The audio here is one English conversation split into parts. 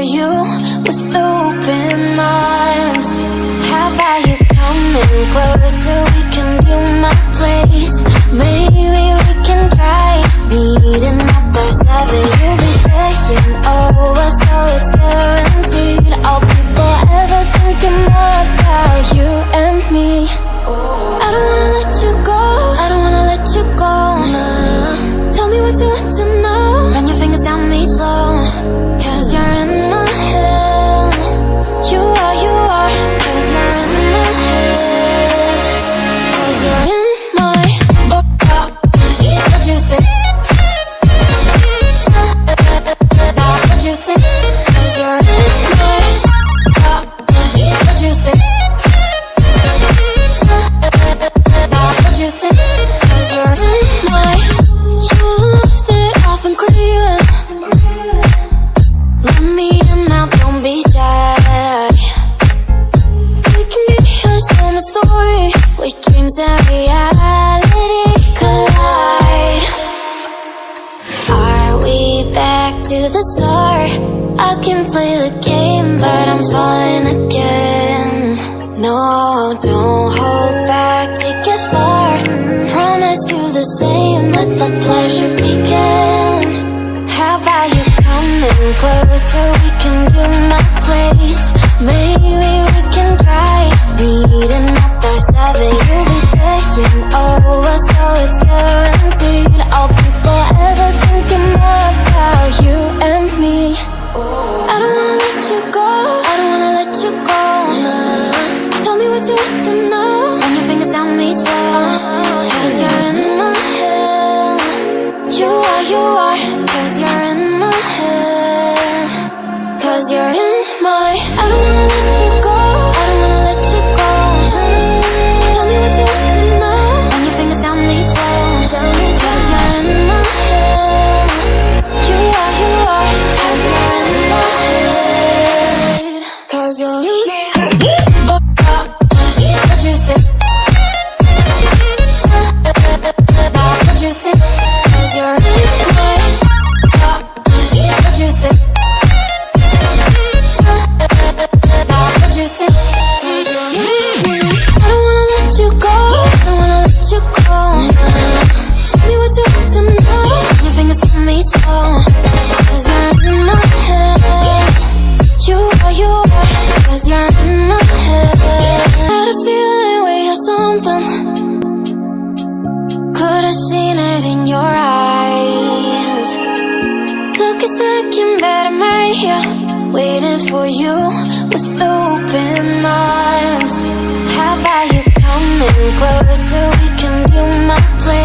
you with open arms. How about you coming closer? We can do my place. Maybe we can try meeting up by 7. You'll be saying over, so it's guaranteed. I'll be forever thinking more about you and me. I don't wanna let you go, I don't wanna let you go. Tell me what you want to know. Run your fingers down me slow, 'cause you're in my head. You are, 'cause you're in my head. 'Cause you're in my what you think? What you think? 'Cause you're in my what you think? What you think? 'Cause you're in my you love that I've been craving. Let me in now, don't be shy. We can be a summer story where dreams and reality collide. Are we back to the start? I can play the game, but I'm falling again. No, don't hold back, take it far. Promise you the same, let the pleasure begin. How about you coming closer? We can do my place. Maybe we can try meeting up by 7. You'll be saying over, so it's guaranteed. I'll be forever thinking more about you and me. I don't wanna let you go, I don't wanna let you go. Tell me what you want to know. Run your fingers down me slow, 'cause you're in my head. You are, 'cause you're in my head. 'Cause you're in my I don't wanna let you go, I don't wanna let you go. Tell me what you want to know. Run your fingers down me slow, 'cause you're in my head. You are, 'cause you're in my head. 'Cause you're in my head. What you think? What you think? 'Cause you're in my what you think? What you think? 'Cause you're in my I don't wanna let you go, I don't wanna let you go. Tell me what you want to know. Your fingers on me slow, 'cause you're in my head. You are, 'cause you're in my head. Had a feeling we had something. Could've seen it in your eyes. Took a second, but I'm right here, waiting for you with open arms. How about you coming closer? We can do my place.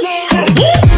me.